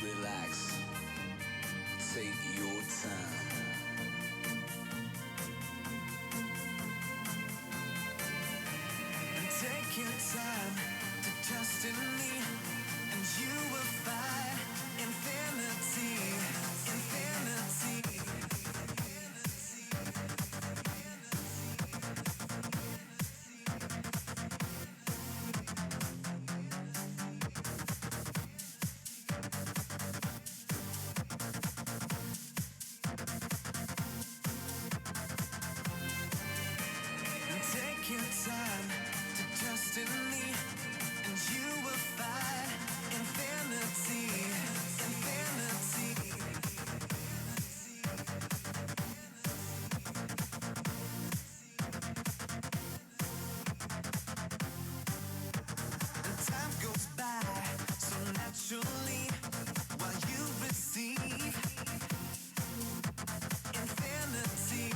Relax, take your time. Take your time to trust in me, and you will find infinity, infinity. Take your time to trust in me, and you will find infinity, infinity. And time goes by so naturally while you receive infinity.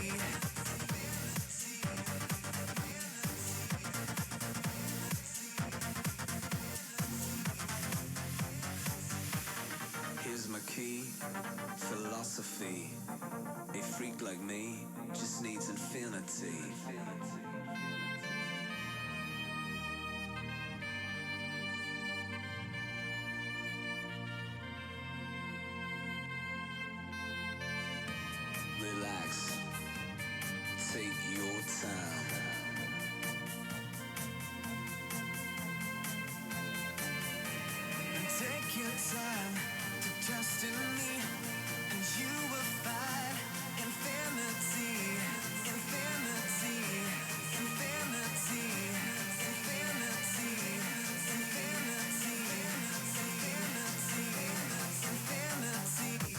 Here's my key, philosophy. A freak like me just needs infinity. Relax, take your time. And take your time to trust in me, and you will find infinity, infinity, infinity, infinity, infinity, infinity, infinity.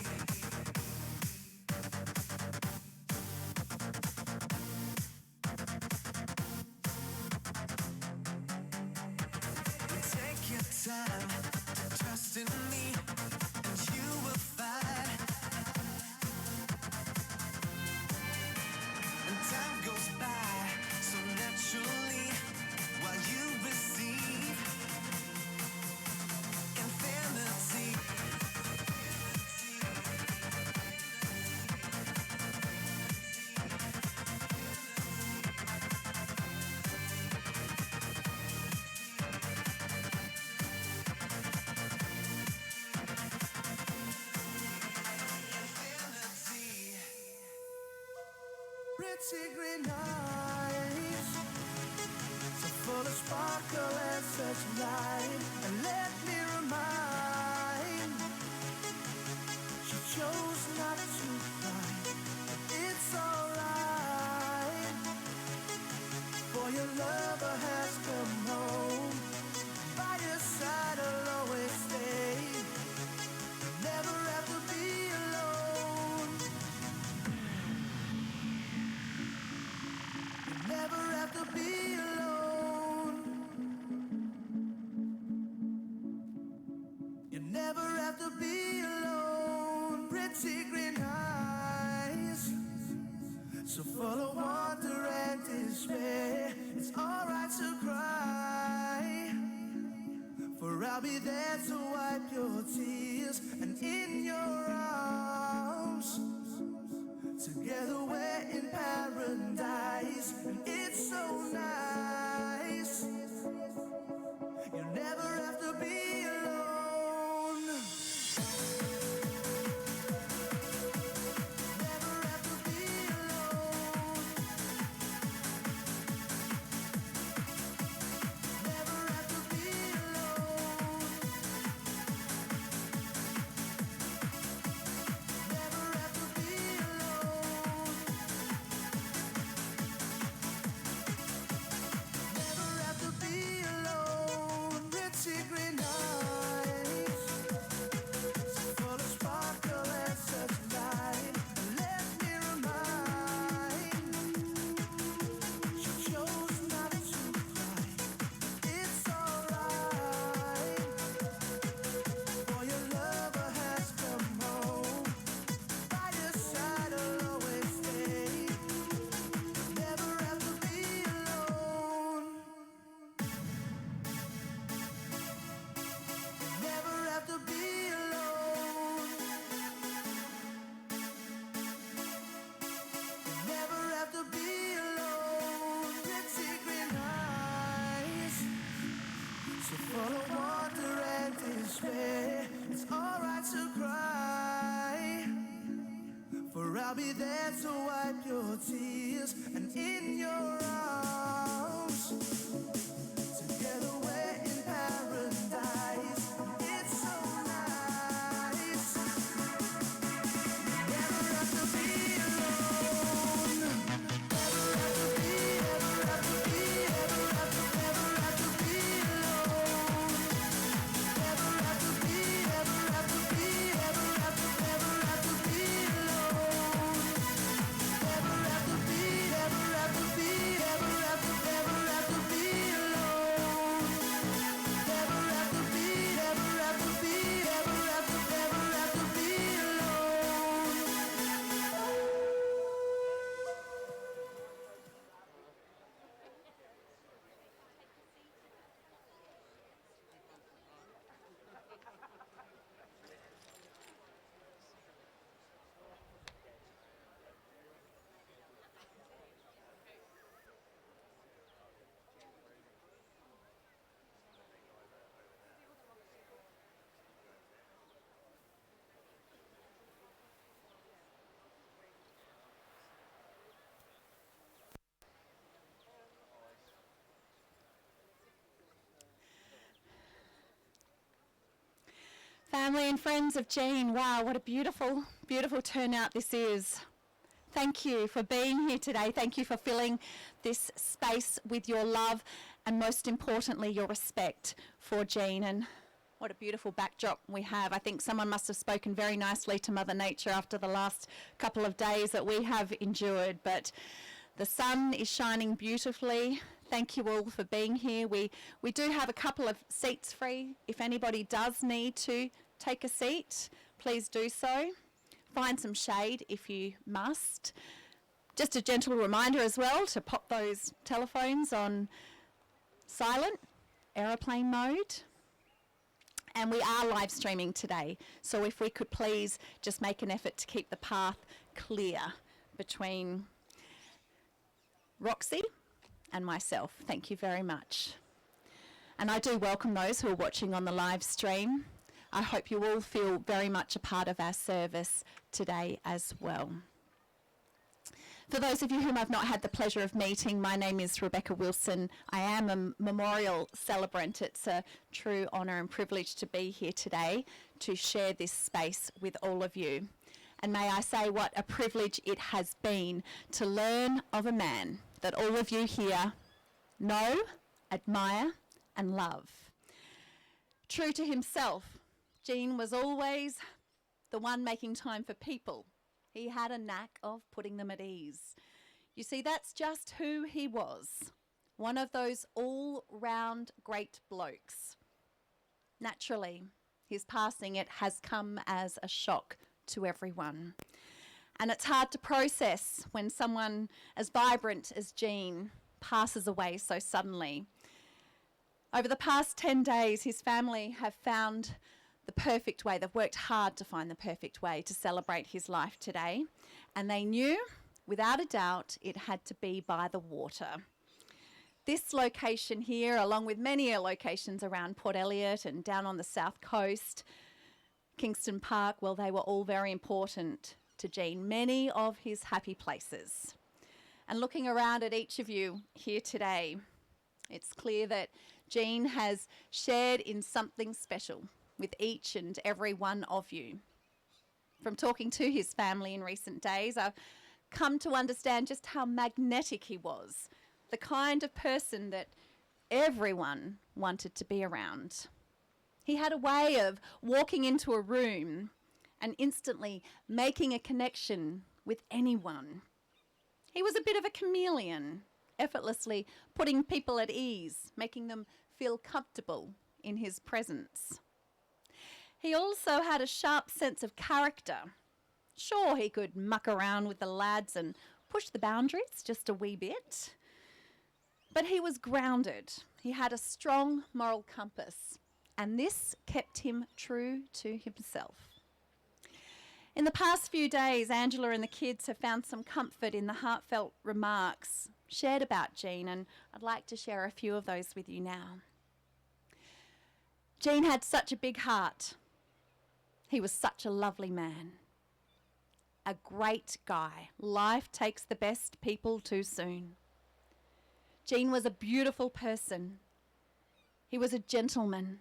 Take your time to trust in me, and you will find. And time goes by so naturally while you receive infinity. Pretty green eyes, so full of sparkle and such light. And let me remind, she chose not to cry, but it's alright. For your lover has come home, by your side I'll always stay. You never have to be alone. Never have to be alone. You never have to be alone. Pretty green eyes, so full of wonder and despair. It's alright to cry, for I'll be there to wipe your tears. And in your arms, together we're in paradise, and it's so nice. You never have to be alone. Never have to be alone. Never have to be alone. I'll be there to wipe your tears, and in your arms, together we're in paradise. It's so nice. Never have to be alone. Never have to be, ever have to be, ever have to, never have to be alone. Never have to be, ever have to be, ever have to, never have to be alone. Never have to be, ever have to be, ever have to, never have to be alone. Never have to be, ever have to be, ever have to, never have to be alone. Family and friends of Jean, wow, what a beautiful, beautiful turnout this is. Thank you for being here today. Thank you for filling this space with your love and most importantly, your respect for Jean. And what a beautiful backdrop we have. I think someone must have spoken very nicely to Mother Nature after the last couple of days that we have endured. But the sun is shining beautifully. Thank you all for being here. We do have a couple of seats free. If anybody does need to take a seat, please do so. Find some shade if you must. Just a gentle reminder as well to pop those telephones on silent, aeroplane mode. And we are live streaming today, so if we could please just make an effort to keep the path clear between Roxy and myself. Thank you very much. And I do welcome those who are watching on the live stream. I hope you all feel very much a part of our service today as well. For those of you whom I've not had the pleasure of meeting, my name is Rebecca Wilson. I am a memorial celebrant. It's a true honour and privilege to be here today to share this space with all of you. And may I say what a privilege it has been to learn of a man that all of you here know, admire and love. True to himself, Jean was always the one making time for people. He had a knack of putting them at ease. You see, that's just who he was. One of those all-round great blokes. Naturally, his passing, it has come as a shock to everyone. And it's hard to process when someone as vibrant as Jean passes away so suddenly. Over the past 10 days, his family have found the perfect way. They've worked hard to find the perfect way to celebrate his life today. And they knew, without a doubt, it had to be by the water. This location here, along with many locations around Port Elliot and down on the south coast, Kingston Park, well, they were all very important to Jean, many of his happy places. And looking around at each of you here today, it's clear that Jean has shared in something special with each and every one of you. From talking to his family in recent days, I've come to understand just how magnetic he was, the kind of person that everyone wanted to be around. He had a way of walking into a room and instantly making a connection with anyone. He was a bit of a chameleon, effortlessly putting people at ease, making them feel comfortable in his presence. He also had a sharp sense of character. Sure, he could muck around with the lads and push the boundaries just a wee bit, but he was grounded. He had a strong moral compass, and this kept him true to himself. In the past few days, Angela and the kids have found some comfort in the heartfelt remarks shared about Jean, and I'd like to share a few of those with you now. Jean had such a big heart. He was such a lovely man. a great guy. Life takes the best people too soon. Gene was a beautiful person. He was a gentleman.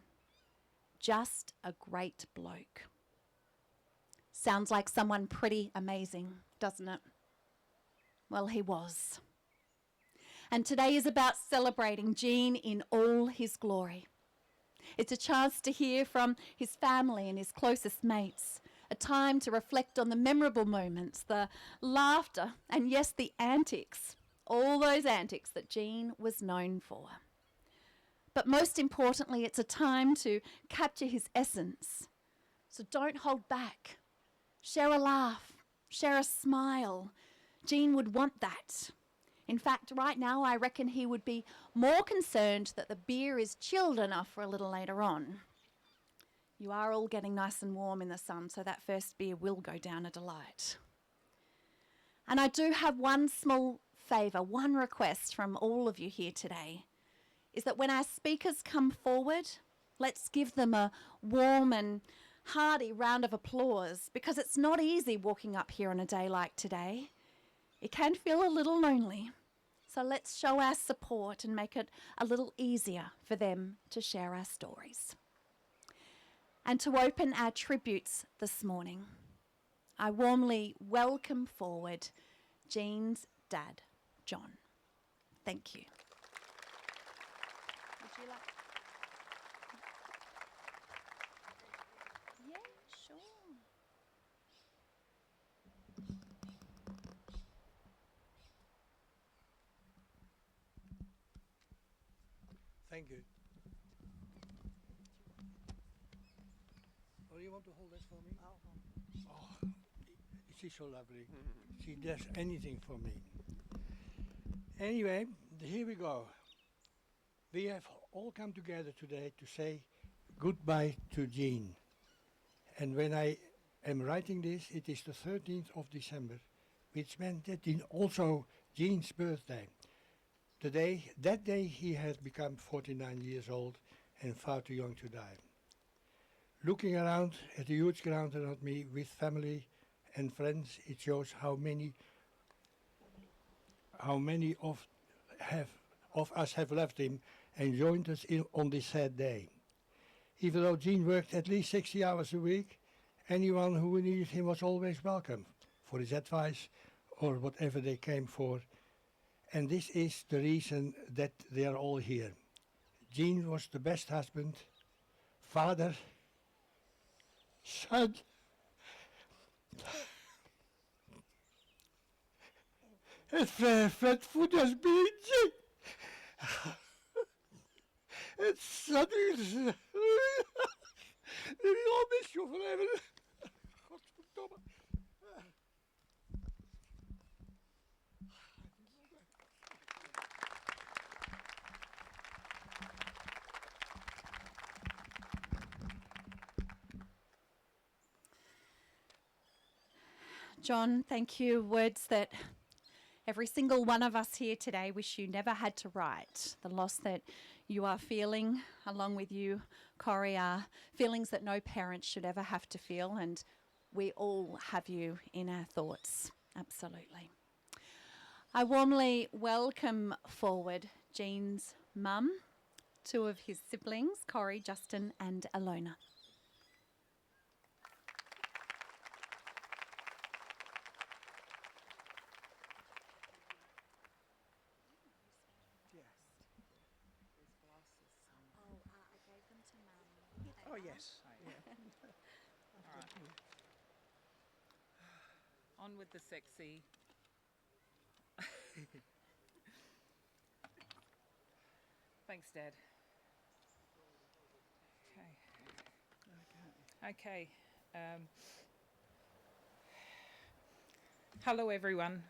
Just a great bloke. Sounds like someone pretty amazing, doesn't it? Well, he was. And today is about celebrating Gene in all his glory. It's a chance to hear from his family and his closest mates, a time to reflect on the memorable moments, the laughter, and yes, the antics, all those antics that Gene was known for. But most importantly, it's a time to capture his essence. So don't hold back. Share a laugh, share a smile. Gene would want that. In fact, right now, I reckon he would be more concerned that the beer is chilled enough for a little later on. You are all getting nice and warm in the sun, so that first beer will go down a delight. And I do have one small favour, one request from all of you here today, is that when our speakers come forward, let's give them a warm and hearty round of applause, because it's not easy walking up here on a day like today. It can feel a little lonely, so let's show our support and make it a little easier for them to share our stories. And to open our tributes this morning, I warmly welcome forward Gene's dad, John. Thank you. Would you like? Yeah, sure. Thank you. Oh, you want to hold this for me? Oh, she's so lovely. She does anything for me. Anyway, here we go. We have all come together today to say goodbye to Jean. And when I am writing this, it is the 13th of December, which meant that also Jean's birthday. That day he had become 49 years old and far too young to die. Looking around at the huge ground around me with family and friends, it shows how many of us have left him and joined us on this sad day. Even though Gene worked at least 60 hours a week, anyone who needed him was always welcome for his advice or whatever they came for. And this is the reason that they are all here. Gene was the best husband, father, son, and friend for us being Gene. And son, we all miss you forever. Godverdomme. John, thank you. Words that every single one of us here today wish you never had to write. The loss that you are feeling, along with you, Corrie, are feelings that no parent should ever have to feel, and we all have you in our thoughts. Absolutely. I warmly welcome forward Gene's mum, two of his siblings, Corrie, Justin and Alona. Oh, yes. All right. On with the sexy. Thanks, Dad. Okay. Hello, everyone.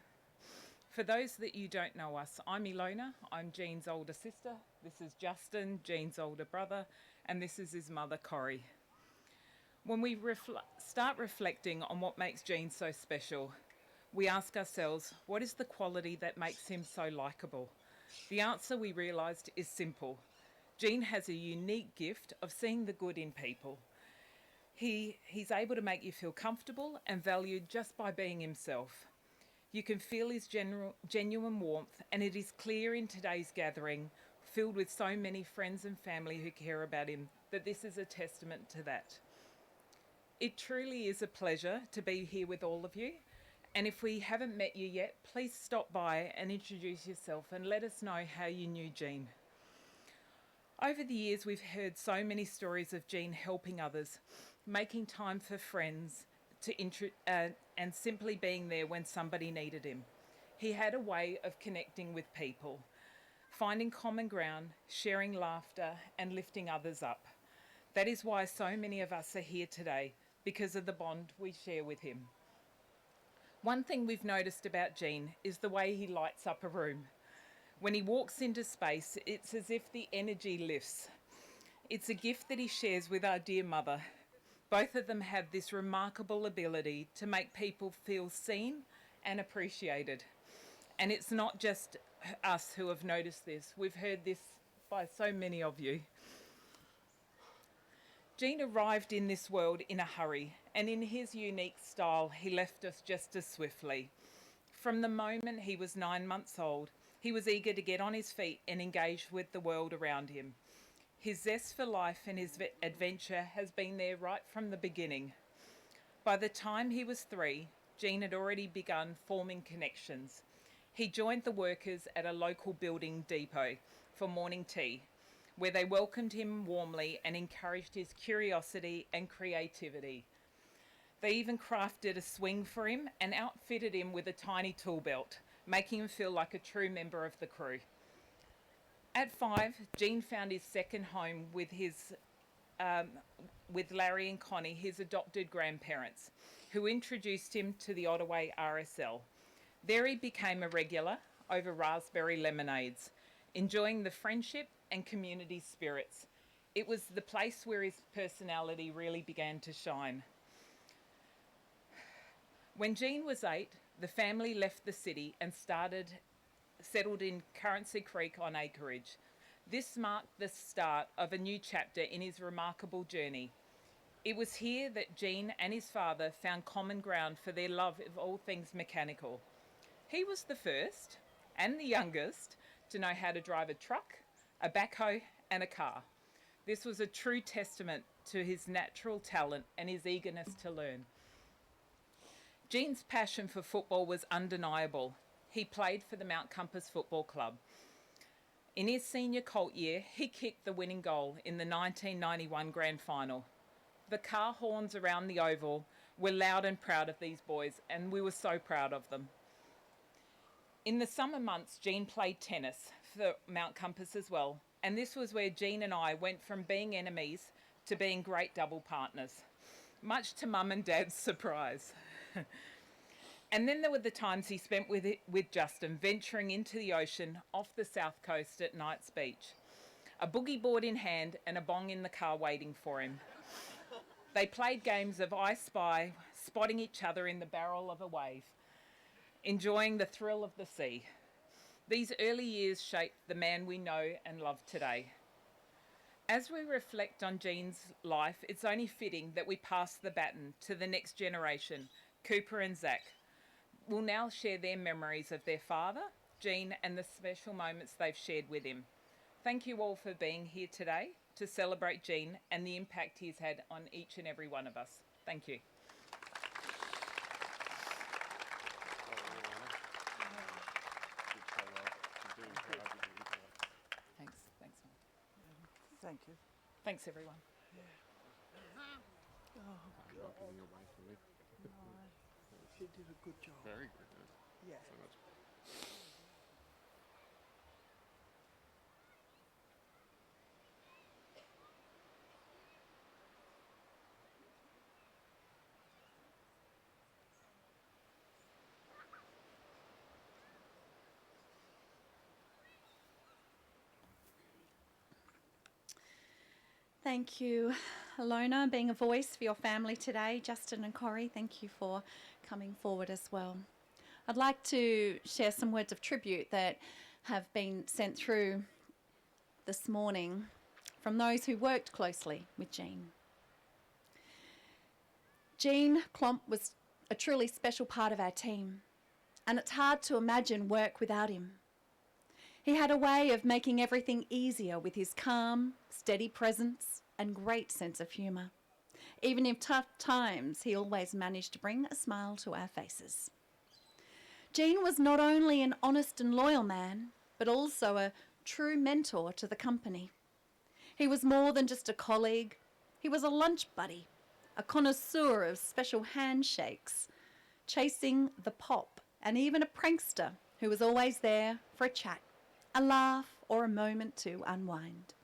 For those that you don't know us, I'm Ilona. I'm Gene's older sister. This is Justin, Gene's older brother, and this is his mother, Corrie. When we start reflecting on what makes Gene so special, we ask ourselves, what is the quality that makes him so likeable? The answer we realised is simple. Gene has a unique gift of seeing the good in people. He's able to make you feel comfortable and valued just by being himself. You can feel his genuine warmth, and it is clear in today's gathering, filled with so many friends and family who care about him, that this is a testament to that. It truly is a pleasure to be here with all of you, and if we haven't met you yet, please stop by and introduce yourself and let us know how you knew Jean. Over the years, we've heard so many stories of Jean helping others, making time for friends, and simply being there when somebody needed him. He had a way of connecting with people, finding common ground, sharing laughter, and lifting others up. That is why so many of us are here today, because of the bond we share with him. One thing we've noticed about Jean is the way he lights up a room. When he walks into space, it's as if the energy lifts. It's a gift that he shares with our dear mother. Both of them have this remarkable ability to make people feel seen and appreciated. And it's not just us who have noticed this. We've heard this by so many of you. Jean arrived in this world in a hurry, and in his unique style, he left us just as swiftly. From the moment he was 9 months old, he was eager to get on his feet and engage with the world around him. His zest for life and his adventure has been there right from the beginning. By the time he was 3, Jean had already begun forming connections. He joined the workers at a local building depot for morning tea, where they welcomed him warmly and encouraged his curiosity and creativity. They even crafted a swing for him and outfitted him with a tiny tool belt, making him feel like a true member of the crew. At 5, Jean found his second home with Larry and Connie, his adopted grandparents, who introduced him to the Ottaway RSL. There he became a regular over raspberry lemonades, enjoying the friendship and community spirits. It was the place where his personality really began to shine. When Jean was 8, the family left the city and settled in Currency Creek on acreage. This marked the start of a new chapter in his remarkable journey. It was here that Jean and his father found common ground for their love of all things mechanical. He was the first and the youngest to know how to drive a truck, a backhoe, and a car. This was a true testament to his natural talent and his eagerness to learn. Jean's passion for football was undeniable. He played for the Mount Compass Football Club. In his senior Colt year, he kicked the winning goal in the 1991 Grand Final. The car horns around the oval were loud and proud of these boys, and we were so proud of them. In the summer months, Jean played tennis for Mount Compass as well, and this was where Jean and I went from being enemies to being great double partners, much to Mum and Dad's surprise. And then there were the times he spent with Justin, venturing into the ocean off the south coast at Knights Beach, a boogie board in hand and a bong in the car waiting for him. They played games of I Spy, spotting each other in the barrel of a wave, enjoying the thrill of the sea. These early years shaped the man we know and love today. As we reflect on Jean's life, it's only fitting that we pass the baton to the next generation. Cooper and Zach will now share their memories of their father, Jean, and the special moments they've shared with him. Thank you all for being here today to celebrate Jean and the impact he's had on each and every one of us. Thank you. Thanks, Mum. Thank you. Thanks, everyone. She did a good job. Very good. Yeah. So that's Thank you, Alona, being a voice for your family today. Justin and Corrie, thank you for coming forward as well. I'd like to share some words of tribute that have been sent through this morning from those who worked closely with Jean. Jean Klomp was a truly special part of our team, and it's hard to imagine work without him. He had a way of making everything easier with his calm, steady presence and great sense of humour. Even in tough times, he always managed to bring a smile to our faces. Jean was not only an honest and loyal man, but also a true mentor to the company. He was more than just a colleague. He was a lunch buddy, a connoisseur of special handshakes, chasing the pop, and even a prankster who was always there for a chat, a laugh, or a moment to unwind.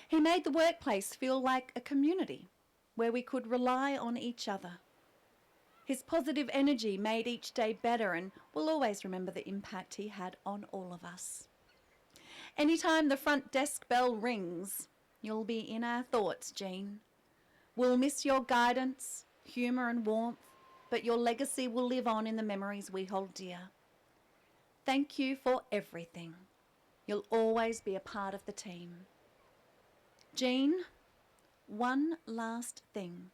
He made the workplace feel like a community where we could rely on each other. His positive energy made each day better, and we'll always remember the impact he had on all of us. Anytime the front desk bell rings, you'll be in our thoughts, Jean. We'll miss your guidance, humour and warmth, but your legacy will live on in the memories we hold dear. Thank you for everything. You'll always be a part of the team. Jean, one last thing.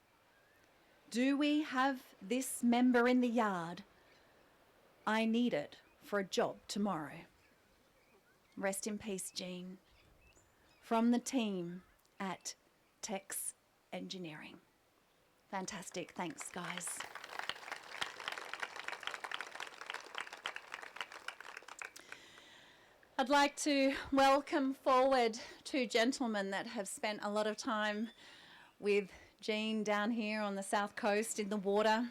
Do we have this member in the yard? I need it for a job tomorrow. Rest in peace, Jean. From the team at Tex Engineering. Fantastic. Thanks, guys. I'd like to welcome forward two gentlemen that have spent a lot of time with Jean down here on the south coast in the water,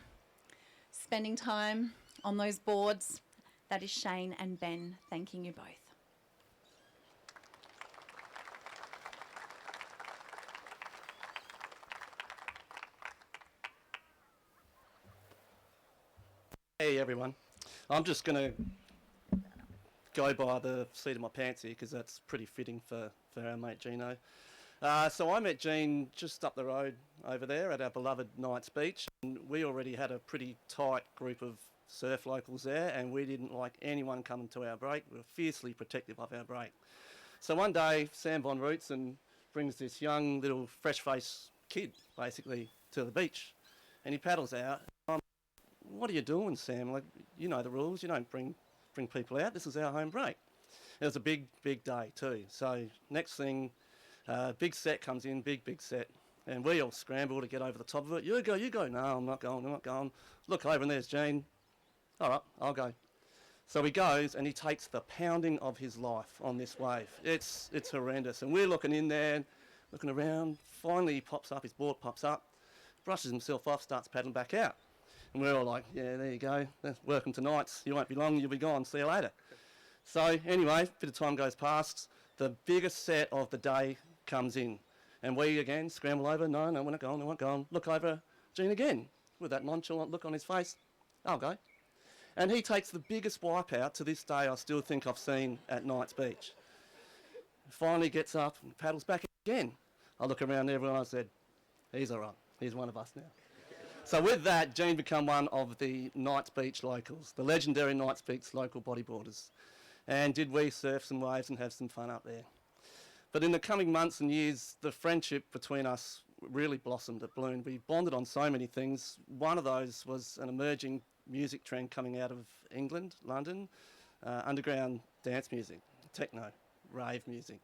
spending time on those boards. That is Shane and Ben. Thanking you both. Hey everyone, I'm just going to go by the seat of my pants here because that's pretty fitting for our mate Gino. So I met Jean just up the road over there at our beloved Knights Beach, and we already had a pretty tight group of surf locals there, and we didn't like anyone coming to our break. We were fiercely protective of our break. So one day Sam Von Rootsen brings this young little fresh-faced kid basically to the beach, and he paddles out. What are you doing, Sam? Like, you know the rules. You don't bring people out. This is our home break. It was a big day too. So next thing, big set comes in, big set, and we all scramble to get over the top of it. You go. No, I'm not going. Look over, and there's Jean. All right, I'll go. So he goes, and he takes the pounding of his life on this wave. It's horrendous, and we're looking in there, looking around. Finally, he pops up. His board pops up, brushes himself off, starts paddling back out. And we're all like, yeah, there you go. Welcome to Knights. You won't be long, you'll be gone. See you later. So anyway, a bit of time goes past. The biggest set of the day comes in. And we again scramble over. No, we're not going. Look over Jean again with that nonchalant look on his face. I'll go. And he takes the biggest wipeout to this day I still think I've seen at Knights Beach. Finally gets up and paddles back again. I look around everyone and I said, he's all right. He's one of us now. So with that, Jean became one of the Knights Beach locals, the legendary Knights Beach local bodyboarders. And did we surf some waves and have some fun up there. But in the coming months and years, the friendship between us really blossomed, it bloomed. We bonded on so many things. One of those was an emerging music trend coming out of England, London, underground dance music, techno, rave music.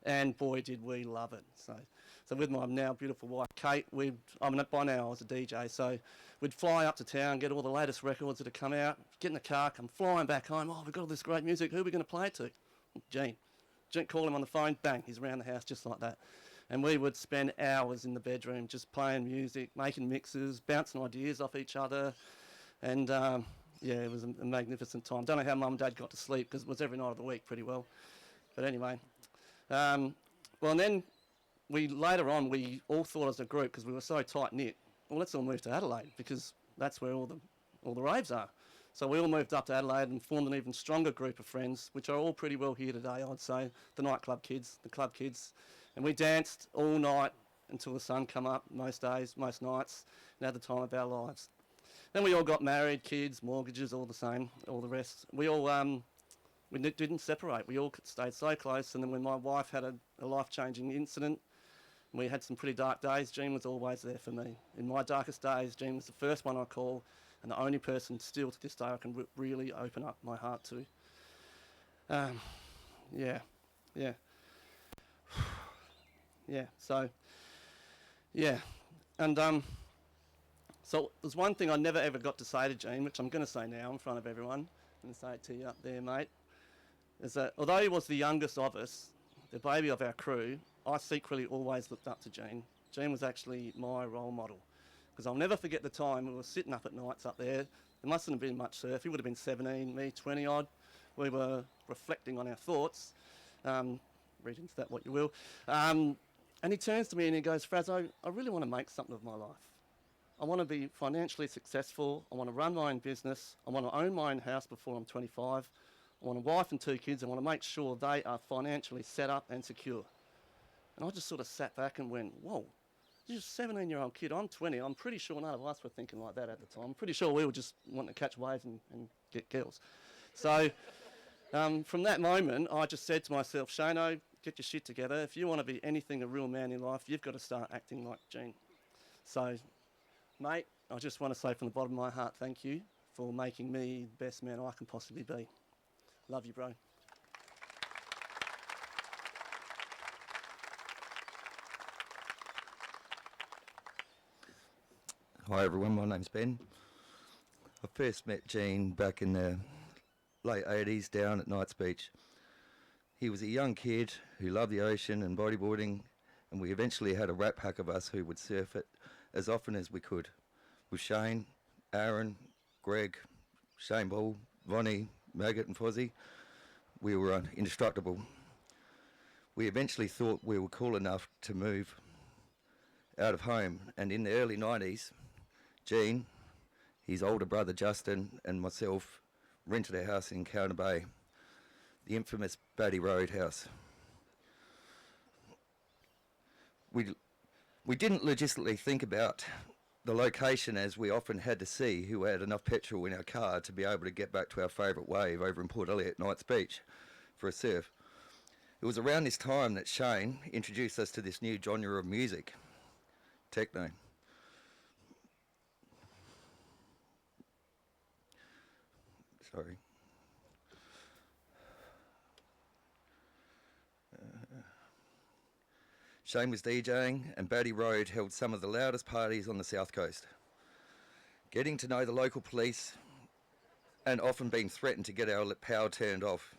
And boy, did we love it. So with my now beautiful wife, Kate, by now I was a DJ, so we'd fly up to town, get all the latest records that had come out, get in the car, come flying back home. Oh, we've got all this great music. Who are we going to play it to? Jean. Call him on the phone, bang, he's around the house just like that. And we would spend hours in the bedroom just playing music, making mixes, bouncing ideas off each other. And it was a magnificent time. Don't know how Mum and Dad got to sleep because it was every night of the week pretty well. But anyway. And then later on, we all thought as a group, because we were so tight-knit, well, let's all move to Adelaide, because that's where all the raves are. So we all moved up to Adelaide and formed an even stronger group of friends, which are all pretty well here today, I'd say, the nightclub kids, the club kids. And we danced all night until the sun come up, most days, most nights, and had the time of our lives. Then we all got married, kids, mortgages, all the same, all the rest. We all didn't separate. We all stayed so close, and then when my wife had a life-changing incident, We had some pretty dark days. Jean was always there for me. In my darkest days, Jean was the first one I call, and the only person still to this day I can really open up my heart to. Yeah. So, yeah. And so there's one thing I never ever got to say to Jean, which I'm going to say now in front of everyone, and say it to you up there, mate, is that although he was the youngest of us, the baby of our crew, I secretly always looked up to Jean. Jean was actually my role model. Because I'll never forget the time we were sitting up at nights up there. There mustn't have been much surf. He would have been 17, me 20 odd. We were reflecting on our thoughts. Read into that what you will. And he turns to me and he goes, Frazzo, I really want to make something of my life. I want to be financially successful. I want to run my own business. I want to own my own house before I'm 25. I want a wife and 2 kids. I want to make sure they are financially set up and secure. And I just sort of sat back and went, whoa, you're a 17-year-old kid. I'm 20. I'm pretty sure none of us were thinking like that at the time. I'm pretty sure we were just wanting to catch waves and get girls. So from that moment, I just said to myself, Shano, get your shit together. If you want to be anything a real man in life, you've got to start acting like Jean. So, mate, I just want to say from the bottom of my heart, thank you for making me the best man I can possibly be. Love you, bro. Hi everyone, my name's Ben. I first met Jean back in the late 80s down at Knights Beach. He was a young kid who loved the ocean and bodyboarding, and we eventually had a rat pack of us who would surf it as often as we could. With Shane, Aaron, Greg, Shane Ball, Ronnie, Maggot and Fozzie, we were indestructible. We eventually thought we were cool enough to move out of home, and in the early 90s, Jean, his older brother Justin, and myself rented a house in Cowden Bay, the infamous Batty Road house. We didn't logistically think about the location, as we often had to see who had enough petrol in our car to be able to get back to our favourite wave over in Port Elliot, Knights Beach, for a surf. It was around this time that Shane introduced us to this new genre of music, techno. Sorry. Shane was DJing, and Batty Road held some of the loudest parties on the south coast. Getting to know the local police, and often being threatened to get our power turned off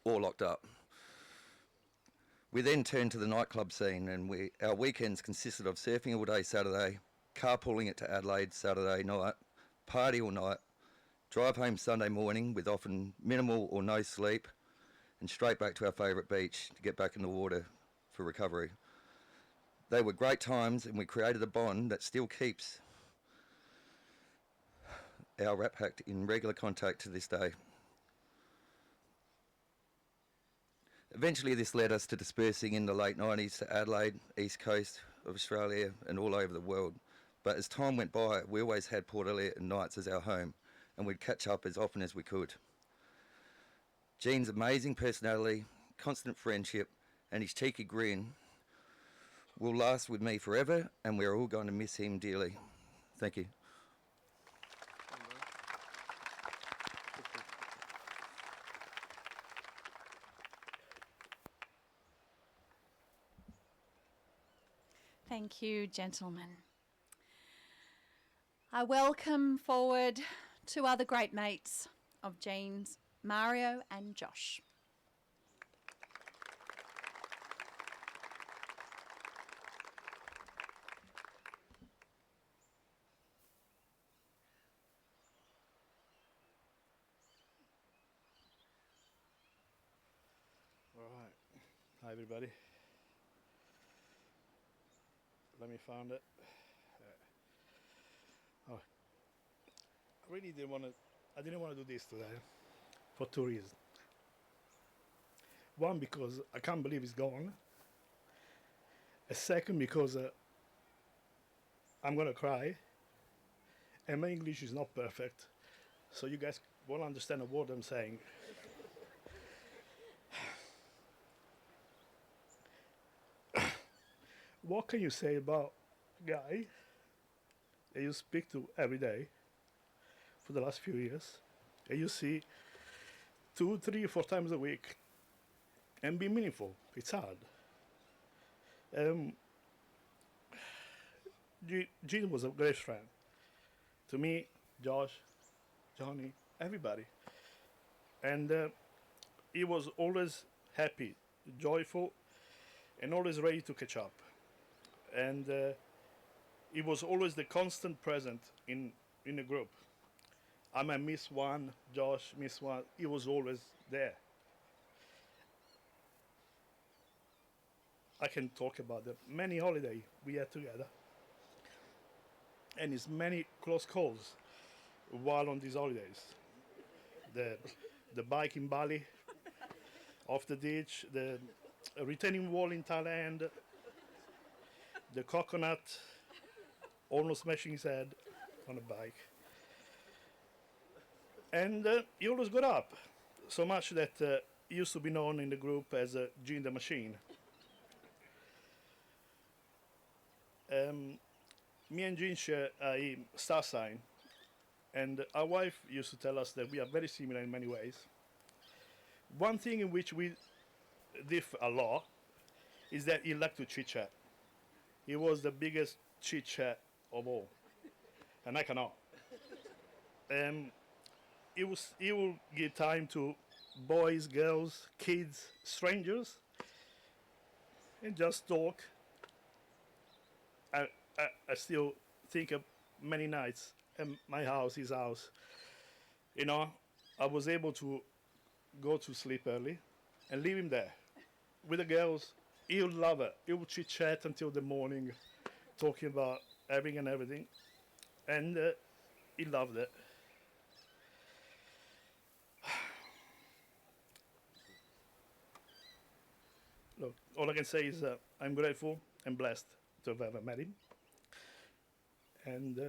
or locked up. We then turned to the nightclub scene, and our weekends consisted of surfing all day Saturday, carpooling it to Adelaide Saturday night, party all night, drive home Sunday morning with often minimal or no sleep, and straight back to our favourite beach to get back in the water for recovery. They were great times, and we created a bond that still keeps our Rat Pack in regular contact to this day. Eventually this led us to dispersing in the late 90s to Adelaide, east coast of Australia and all over the world. But as time went by, we always had Port Elliot and Knights as our home, and we'd catch up as often as we could. Jean's amazing personality, constant friendship, and his cheeky grin will last with me forever, and we're all going to miss him dearly. Thank you. Thank you, gentlemen. I welcome forward 2 other great mates of Jean's, Mario and Josh. All right. Hi, everybody. Let me find it. Oh, I really didn't want to. I didn't want to do this today for 2 reasons. One, because I can't believe it's gone. A second, because I'm gonna cry, and my English is not perfect, so you guys won't understand a word I'm saying. what can you say about a guy that you speak to every day for the last few years, and you see 2, 3, 4 times a week, and be meaningful? It's hard. Gene was a great friend to me, Josh, Johnny, everybody, and he was always happy, joyful, and always ready to catch up. And he was always the constant present in the group. I might miss one, Josh miss one. He was always there. I can talk about the many holidays we had together, and his many close calls while on these holidays. The bike in Bali, off the ditch, the retaining wall in Thailand, the coconut, almost smashing his head on a bike. And he always got up, so much that he used to be known in the group as Gene the Machine. Me and Gene share a star sign, and our wife used to tell us that we are very similar in many ways. One thing in which we differ a lot is that he liked to chit chat. He was the biggest chit chat of all, and I cannot. He will give time to boys, girls, kids, strangers, and just talk. I still think of many nights at my house, his house. You know, I was able to go to sleep early and leave him there with the girls. He'll love it. He will chit chat until the morning, talking about everything and everything, and he loved it. Look, all I can say is I'm grateful and blessed to have ever met him. And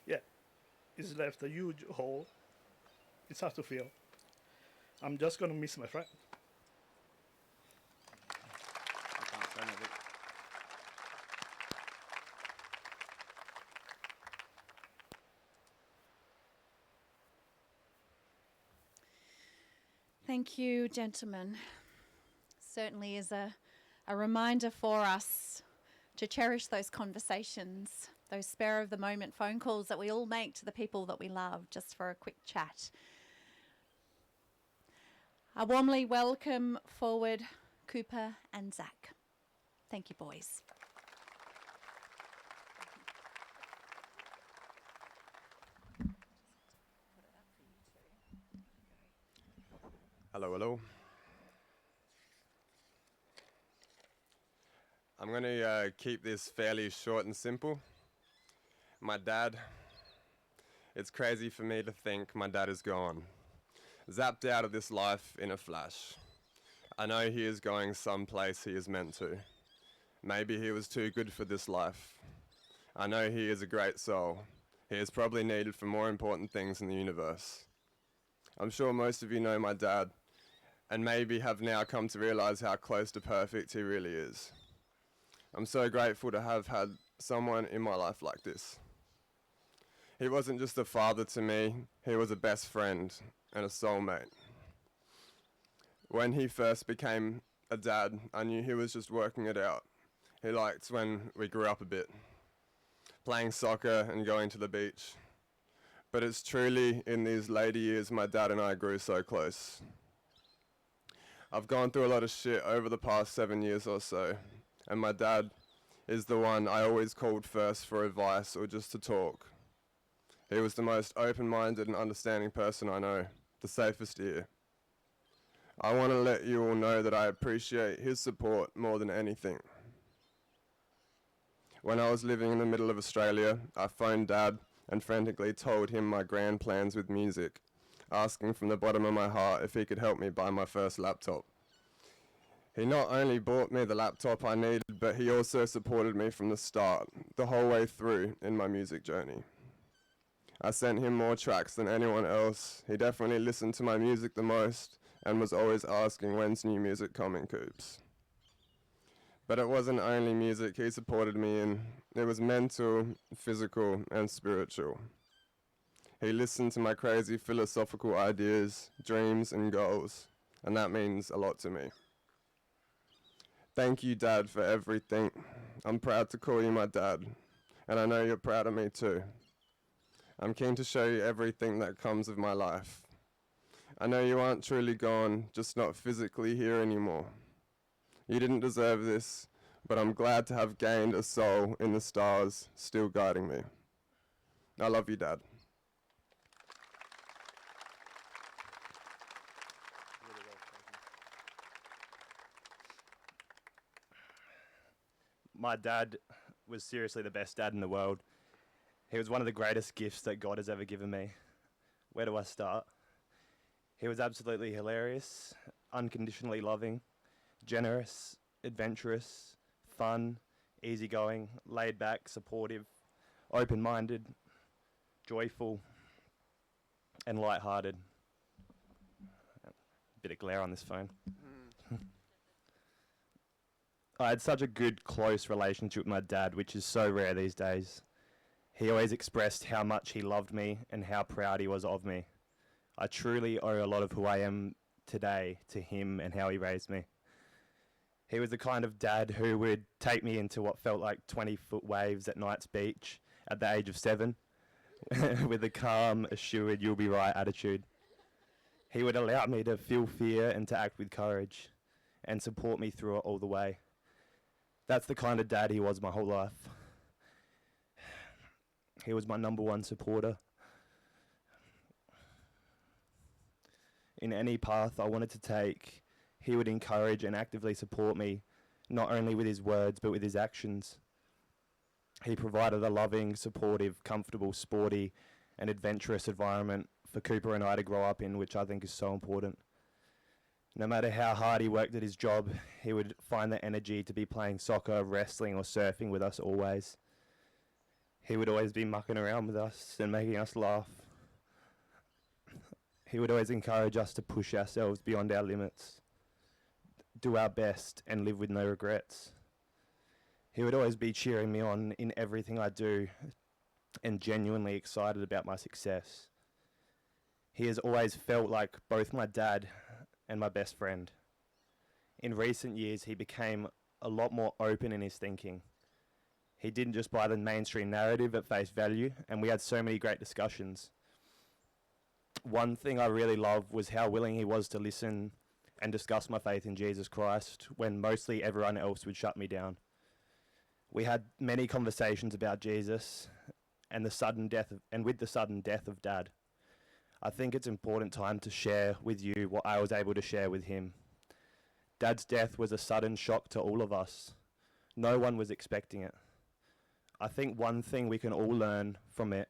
yeah, he's left a huge hole. It's hard to feel. I'm just going to miss my friend. Thank you, gentlemen. Certainly is a reminder for us to cherish those conversations, those spur of the moment phone calls that we all make to the people that we love, just for a quick chat. I warmly welcome forward Cooper and Zach. Thank you, boys. Hello, hello. I'm going to keep this fairly short and simple. My dad, it's crazy for me to think my dad is gone, zapped out of this life in a flash. I know he is going someplace he is meant to. Maybe he was too good for this life. I know he is a great soul. He is probably needed for more important things in the universe. I'm sure most of you know my dad, and maybe have now come to realize how close to perfect he really is. I'm so grateful to have had someone in my life like this. He wasn't just a father to me, he was a best friend and a soulmate. When he first became a dad, I knew he was just working it out. He liked when we grew up a bit, playing soccer and going to the beach. But it's truly in these later years my dad and I grew so close. I've gone through a lot of shit over the past 7 years or so, and my dad is the one I always called first for advice or just to talk. He was the most open-minded and understanding person I know, the safest ear. I want to let you all know that I appreciate his support more than anything. When I was living in the middle of Australia, I phoned Dad and frantically told him my grand plans with music, asking from the bottom of my heart if he could help me buy my first laptop. He not only bought me the laptop I needed, but he also supported me from the start, the whole way through in my music journey. I sent him more tracks than anyone else. He definitely listened to my music the most and was always asking when's new music coming, Coops. But it wasn't only music he supported me in, it was mental, physical, and spiritual. He listened to my crazy philosophical ideas, dreams, and goals, and that means a lot to me. Thank you, Dad, for everything. I'm proud to call you my dad, and I know you're proud of me too. I'm keen to show you everything that comes of my life. I know you aren't truly gone, just not physically here anymore. You didn't deserve this, but I'm glad to have gained a soul in the stars, still guiding me. I love you, Dad. My dad was seriously the best dad in the world. He was one of the greatest gifts that God has ever given me. Where do I start? He was absolutely hilarious, unconditionally loving, generous, adventurous, fun, easygoing, laid back, supportive, open-minded, joyful, and light-hearted. Bit of glare on this phone. I had such a good, close relationship with my dad, which is so rare these days. He always expressed how much he loved me and how proud he was of me. I truly owe a lot of who I am today to him and how he raised me. He was the kind of dad who would take me into what felt like 20-foot waves at Knight's Beach at the age of 7 with a calm, assured, you'll be right attitude. He would allow me to feel fear and to act with courage and support me through it all the way. That's the kind of dad he was my whole life. He was my number one supporter. In any path I wanted to take, he would encourage and actively support me, not only with his words, but with his actions. He provided a loving, supportive, comfortable, sporty, and adventurous environment for Cooper and I to grow up in, which I think is so important. No matter how hard he worked at his job, he would find the energy to be playing soccer, wrestling, or surfing with us always. He would always be mucking around with us and making us laugh. He would always encourage us to push ourselves beyond our limits, do our best, and live with no regrets. He would always be cheering me on in everything I do and genuinely excited about my success. He has always felt like both my dad and my best friend. In recent years, he became a lot more open in his thinking. He didn't just buy the mainstream narrative at face value, and we had so many great discussions. One thing I really loved was how willing he was to listen and discuss my faith in Jesus Christ when mostly everyone else would shut me down. We had many conversations about Jesus and with the sudden death of Dad. I think it's important time to share with you what I was able to share with him. Dad's death was a sudden shock to all of us. No one was expecting it. I think one thing we can all learn from it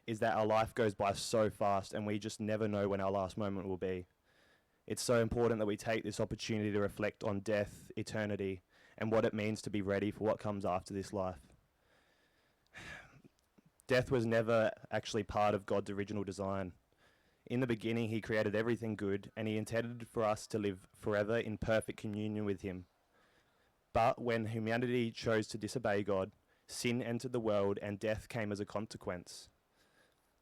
is that our life goes by so fast and we just never know when our last moment will be. It's so important that we take this opportunity to reflect on death, eternity, and what it means to be ready for what comes after this life. Death was never actually part of God's original design. In the beginning, he created everything good, and he intended for us to live forever in perfect communion with him. But when humanity chose to disobey God, sin entered the world and death came as a consequence.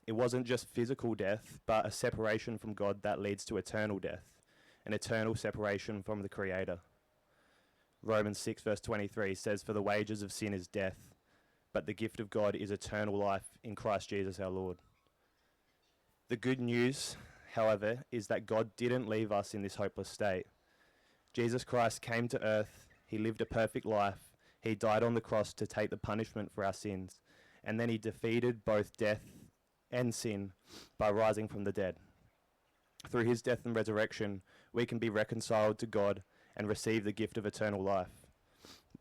It wasn't just physical death, but a separation from God that leads to eternal death, an eternal separation from the Creator. Romans 6 verse 23 says, "For the wages of sin is death, but the gift of God is eternal life in Christ Jesus our Lord." The good news, however, is that God didn't leave us in this hopeless state. Jesus Christ came to earth, he lived a perfect life, he died on the cross to take the punishment for our sins, and then he defeated both death and sin by rising from the dead. Through his death and resurrection, we can be reconciled to God and receive the gift of eternal life.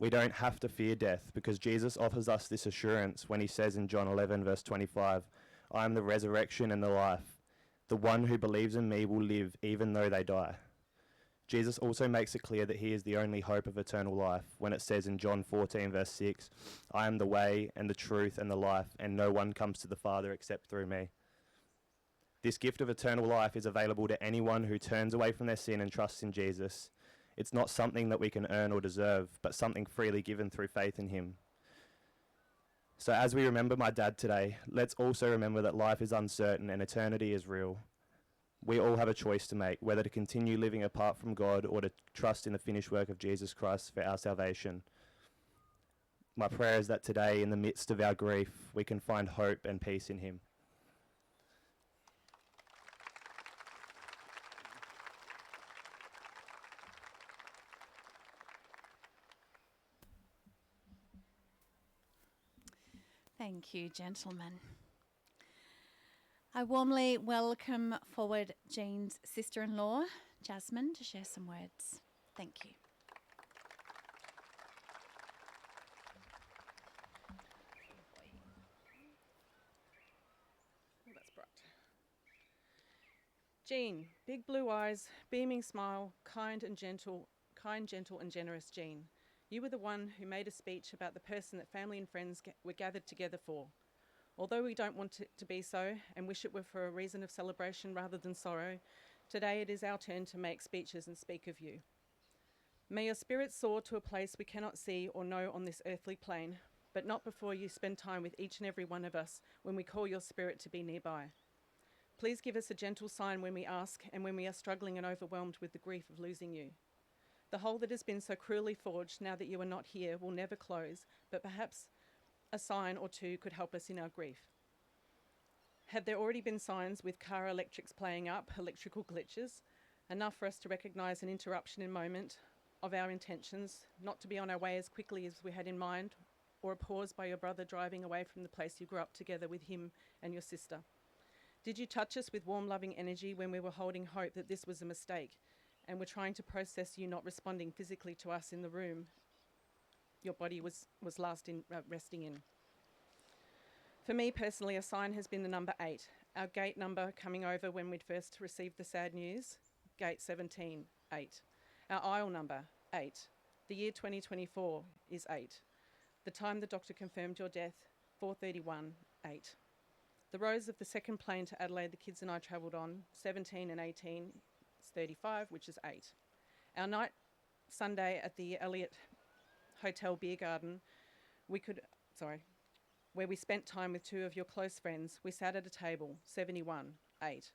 We don't have to fear death because Jesus offers us this assurance when he says in John 11 verse 25, "I am the resurrection and the life. The one who believes in me will live even though they die." Jesus also makes it clear that he is the only hope of eternal life when it says in John 14 verse 6, "I am the way and the truth and the life, and no one comes to the Father except through me." This gift of eternal life is available to anyone who turns away from their sin and trusts in Jesus. It's not something that we can earn or deserve, but something freely given through faith in him. So as we remember my dad today, let's also remember that life is uncertain and eternity is real. We all have a choice to make, whether to continue living apart from God or to trust in the finished work of Jesus Christ for our salvation. My prayer is that today, in the midst of our grief, we can find hope and peace in him. Thank you, gentlemen. I warmly welcome forward Jean's sister-in-law, Jasmine, to share some words. Thank you. Oh, that's bright. Jean, big blue eyes, beaming smile, kind, gentle and generous Jean. You were the one who made a speech about the person that family and friends were gathered together for. Although we don't want it to be so and wish it were for a reason of celebration rather than sorrow, today it is our turn to make speeches and speak of you. May your spirit soar to a place we cannot see or know on this earthly plane, but not before you spend time with each and every one of us when we call your spirit to be nearby. Please give us a gentle sign when we ask and when we are struggling and overwhelmed with the grief of losing you. The hole that has been so cruelly forged now that you are not here will never close, but perhaps a sign or two could help us in our grief. Have there already been signs with car electrics playing up, electrical glitches, enough for us to recognise an interruption in moment of our intentions, not to be on our way as quickly as we had in mind, or a pause by your brother driving away from the place you grew up together with him and your sister? Did you touch us with warm, loving energy when we were holding hope that this was a mistake and were trying to process you not responding physically to us in the room your body was last resting in? For me personally, a sign has been the number 8, our gate number coming over when we'd first received the sad news, gate 17, 8. Our aisle number, 8. The year 2024 is 8. The time the doctor confirmed your death, 4:31, 8. The rows of the second plane to Adelaide the kids and I travelled on, 17 and 18, is 35, which is 8. Our night Sunday at the Elliot Hotel Beer Garden, where we spent time with 2 of your close friends, we sat at a table, 71, 8.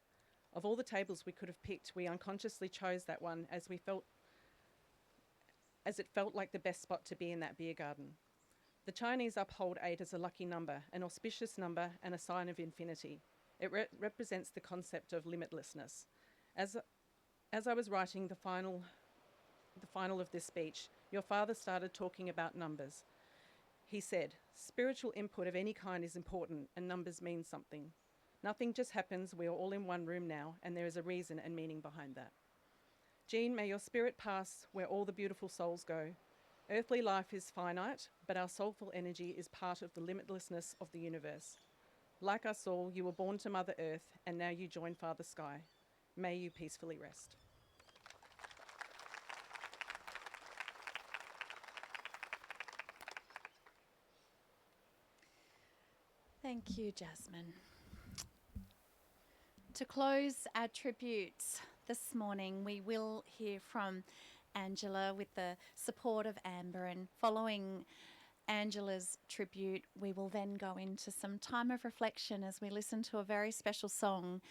Of all the tables we could have picked, we unconsciously chose that one as it felt like the best spot to be in that beer garden. The Chinese uphold 8 as a lucky number, an auspicious number and a sign of infinity. It represents the concept of limitlessness. As I was writing the final of this speech, your father started talking about numbers. He said, spiritual input of any kind is important and numbers mean something. Nothing just happens, we are all in one room now, and there is a reason and meaning behind that. Jean, may your spirit pass where all the beautiful souls go. Earthly life is finite, but our soulful energy is part of the limitlessness of the universe. Like us all, you were born to Mother Earth, and now you join Father Sky. May you peacefully rest. Thank you, Jasmine. To close our tributes this morning, we will hear from Angela with the support of Amber, and following Angela's tribute, we will then go into some time of reflection as we listen to a very special song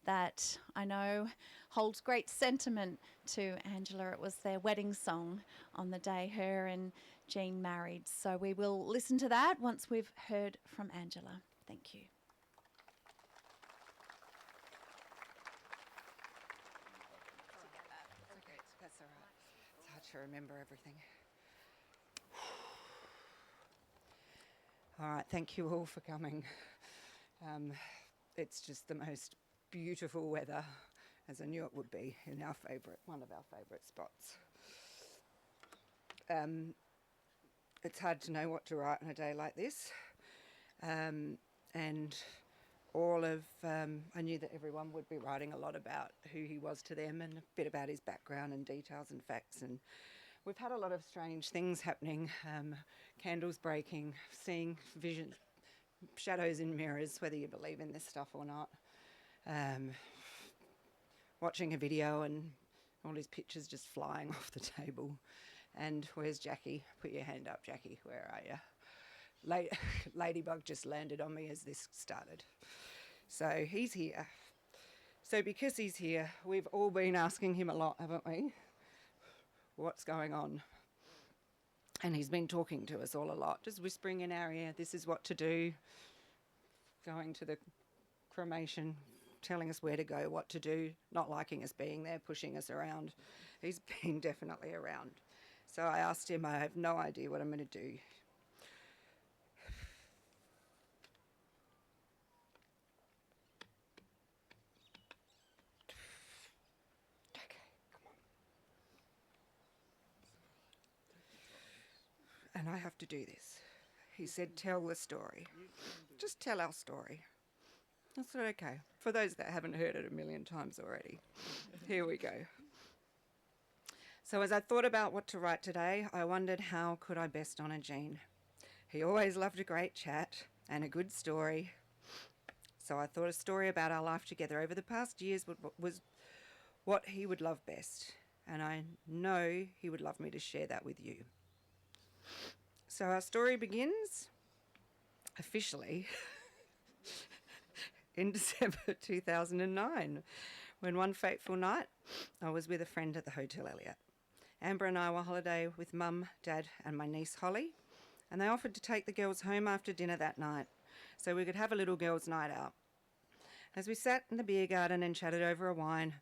that I know holds great sentiment to Angela. It was their wedding song on the day her and Jean married. So we will listen to that once we've heard from Angela. Thank you. That's all right. It's hard to remember everything. All right, thank you all for coming. It's just the most beautiful weather, as I knew it would be, in one of our favourite spots. It's hard to know what to write on a day like this. And I knew that everyone would be writing a lot about who he was to them and a bit about his background and details and facts. And we've had a lot of strange things happening, candles breaking, seeing visions, shadows in mirrors, whether you believe in this stuff or not. Watching a video and all his pictures just flying off the table. And where's Jackie? Put your hand up, Jackie. Where are you? Ladybug just landed on me as this started. So he's here. So because he's here, we've all been asking him a lot, haven't we? What's going on? And he's been talking to us all a lot, just whispering in our ear, this is what to do, going to the cremation, telling us where to go, what to do, not liking us being there, pushing us around. He's been definitely around. So I asked him, I have no idea what I'm going to do. And I have to do this. He said, tell the story. Just tell our story. I said, okay. For those that haven't heard it a million times already, here we go. So as I thought about what to write today, I wondered how could I best honour Gene. He always loved a great chat and a good story. So I thought a story about our life together over the past years was what he would love best. And I know he would love me to share that with you. So our story begins officially in December 2009, when one fateful night I was with a friend at the Hotel Elliot. Amber and I were on holiday with Mum, Dad and my niece Holly, and they offered to take the girls home after dinner that night so we could have a little girls' night out. As we sat in the beer garden and chatted over a wine,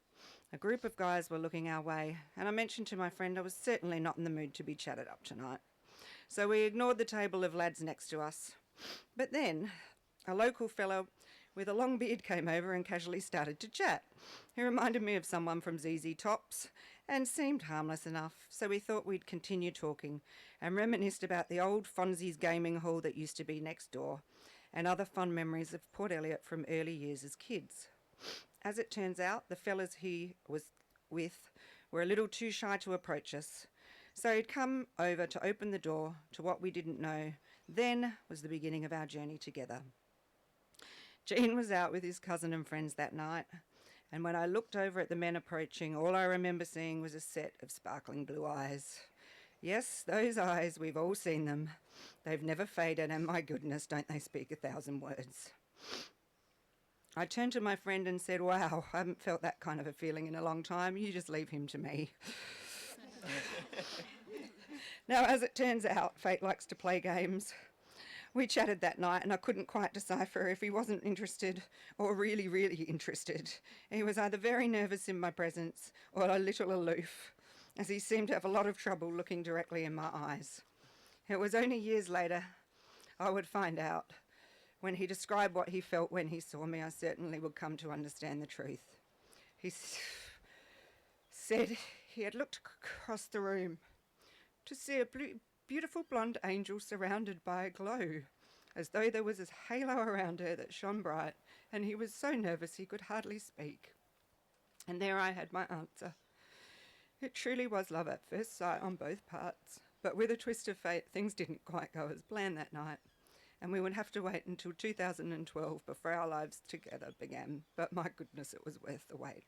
a group of guys were looking our way, and I mentioned to my friend I was certainly not in the mood to be chatted up tonight. So we ignored the table of lads next to us. But then a local fellow with a long beard came over and casually started to chat. He reminded me of someone from ZZ Tops and seemed harmless enough, so we thought we'd continue talking and reminisced about the old Fonzie's gaming hall that used to be next door and other fond memories of Port Elliot from early years as kids. As it turns out, the fellas he was with were a little too shy to approach us, so he'd come over to open the door to what we didn't know then was the beginning of our journey together. Gene was out with his cousin and friends that night, and when I looked over at the men approaching, all I remember seeing was a set of sparkling blue eyes. Yes, those eyes, we've all seen them. They've never faded, and my goodness, don't they speak 1,000 words. I turned to my friend and said, wow, I haven't felt that kind of a feeling in a long time. You just leave him to me. Now, as it turns out, fate likes to play games. We chatted that night and I couldn't quite decipher if he wasn't interested or really, really interested. He was either very nervous in my presence or a little aloof, as he seemed to have a lot of trouble looking directly in my eyes. It was only years later I would find out. When he described what he felt when he saw me, I certainly would come to understand the truth. He said he had looked across the room to see a beautiful blonde angel surrounded by a glow, as though there was a halo around her that shone bright, and he was so nervous he could hardly speak. And there I had my answer. It truly was love at first sight on both parts, but with a twist of fate, things didn't quite go as planned that night, and we would have to wait until 2012 before our lives together began, but my goodness, it was worth the wait.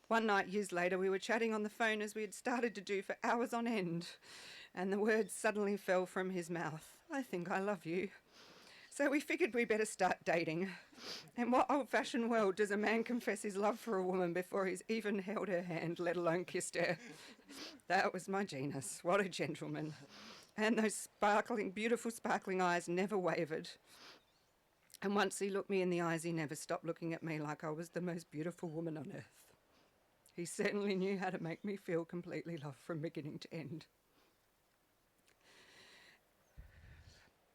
One night, years later, we were chatting on the phone as we had started to do for hours on end, and the words suddenly fell from his mouth. I think I love you. So we figured we better start dating. In what old-fashioned world does a man confess his love for a woman before he's even held her hand, let alone kissed her? That was my Genus. What a gentleman. And those sparkling, beautiful sparkling eyes never wavered. And once he looked me in the eyes, he never stopped looking at me like I was the most beautiful woman on earth. He certainly knew how to make me feel completely loved from beginning to end.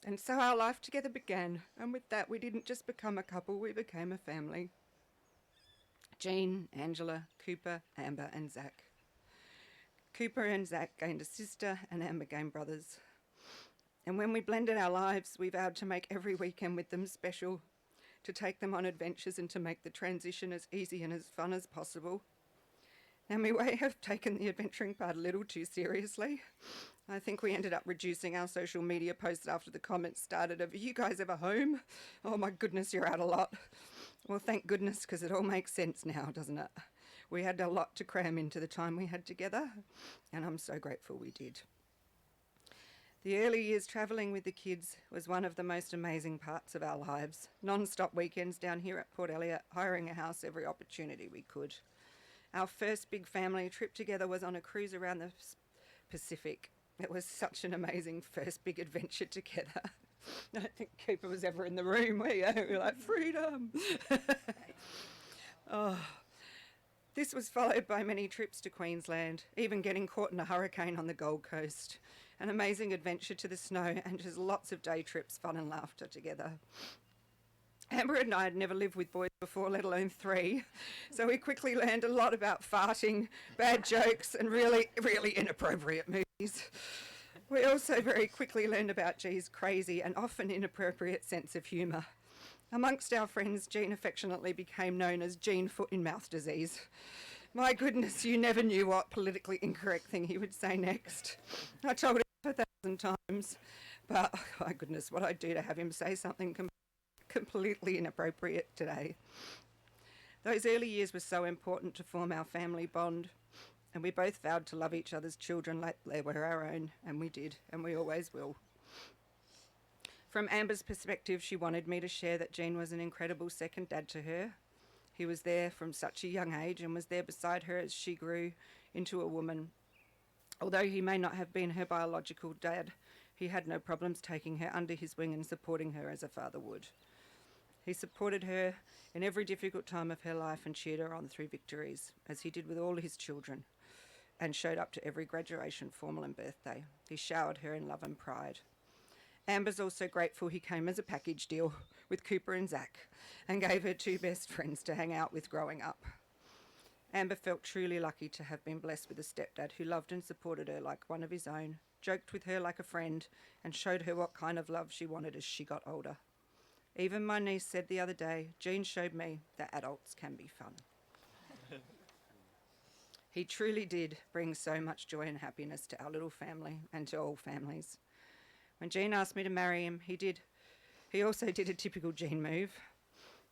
And so our life together began, and with that we didn't just become a couple, we became a family. Jean, Angela, Cooper, Amber and Zach. Cooper and Zach gained a sister and Amber gained brothers. And when we blended our lives, we vowed to make every weekend with them special, to take them on adventures and to make the transition as easy and as fun as possible. And we may have taken the adventuring part a little too seriously. I think we ended up reducing our social media posts after the comments started of, are you guys ever home? Oh my goodness, you're out a lot. Well, thank goodness, because it all makes sense now, doesn't it? We had a lot to cram into the time we had together, and I'm so grateful we did. The early years travelling with the kids was one of the most amazing parts of our lives. Non-stop weekends down here at Port Elliot, hiring a house every opportunity we could. Our first big family trip together was on a cruise around the Pacific. It was such an amazing first big adventure together. I don't think Cooper was ever in the room, were you? We were like, freedom! Oh. This was followed by many trips to Queensland, even getting caught in a hurricane on the Gold Coast. An amazing adventure to the snow and just lots of day trips, fun and laughter together. Amber and I had never lived with boys before, let alone 3, so we quickly learned a lot about farting, bad jokes and really, really inappropriate movies. We also very quickly learned about G's crazy and often inappropriate sense of humour. Amongst our friends, Jean affectionately became known as Jean foot in mouth disease. My goodness, you never knew what politically incorrect thing he would say next. I told him 1,000 times, but oh my goodness, what I'd do to have him say something completely inappropriate today. Those early years were so important to form our family bond, and we both vowed to love each other's children like they were our own, and we did, and we always will. From Amber's perspective, she wanted me to share that Jean was an incredible second dad to her. He was there from such a young age and was there beside her as she grew into a woman. Although he may not have been her biological dad, he had no problems taking her under his wing and supporting her as a father would. He supported her in every difficult time of her life and cheered her on through victories, as he did with all his children, and showed up to every graduation, formal and birthday. He showered her in love and pride. Amber's also grateful he came as a package deal with Cooper and Zach and gave her 2 best friends to hang out with growing up. Amber felt truly lucky to have been blessed with a stepdad who loved and supported her like one of his own, joked with her like a friend, and showed her what kind of love she wanted as she got older. Even my niece said the other day, Jean showed me that adults can be fun. He truly did bring so much joy and happiness to our little family and to all families. When Jean asked me to marry him, he also did a typical Jean move.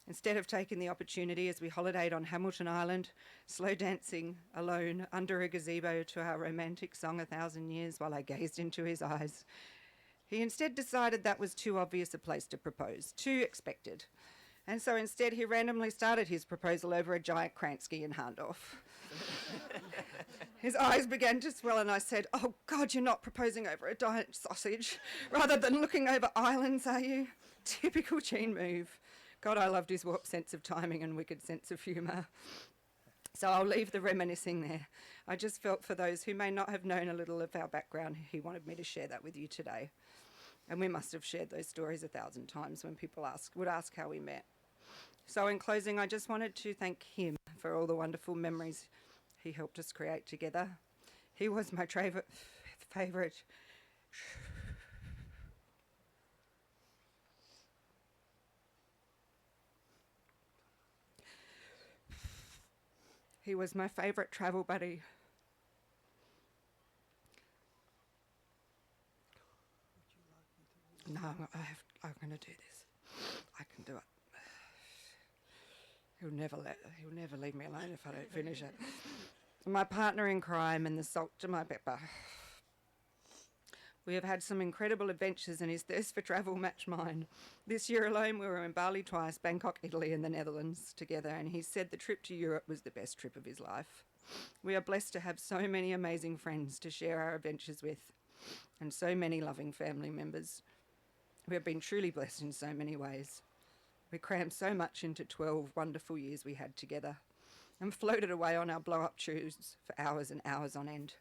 Instead of taking the opportunity as we holidayed on Hamilton Island, slow dancing alone under a gazebo to our romantic song 1,000 Years while I gazed into his eyes, he instead decided that was too obvious a place to propose, too expected. And so instead he randomly started his proposal over a giant Kransky in Hahndorf. His eyes began to swell and I said, "Oh God, you're not proposing over a giant sausage rather than looking over islands, are you?" Typical Jean move. God, I loved his warped sense of timing and wicked sense of humour. So I'll leave the reminiscing there. I just felt for those who may not have known a little of our background, he wanted me to share that with you today. And we must have shared those stories 1,000 times when people would ask how we met. So in closing, I just wanted to thank him for all the wonderful memories he helped us create together. He was my favourite. He was my favourite travel buddy. No, I'm going to do this. I can do it. He'll never leave me alone if I don't finish it. My partner in crime and the salt to my pepper. We have had some incredible adventures and his thirst for travel matched mine. This year alone we were in Bali twice, Bangkok, Italy and the Netherlands together, and he said the trip to Europe was the best trip of his life. We are blessed to have so many amazing friends to share our adventures with and so many loving family members. We have been truly blessed in so many ways. We crammed so much into 12 wonderful years we had together and floated away on our blow-up tubes for hours and hours on end.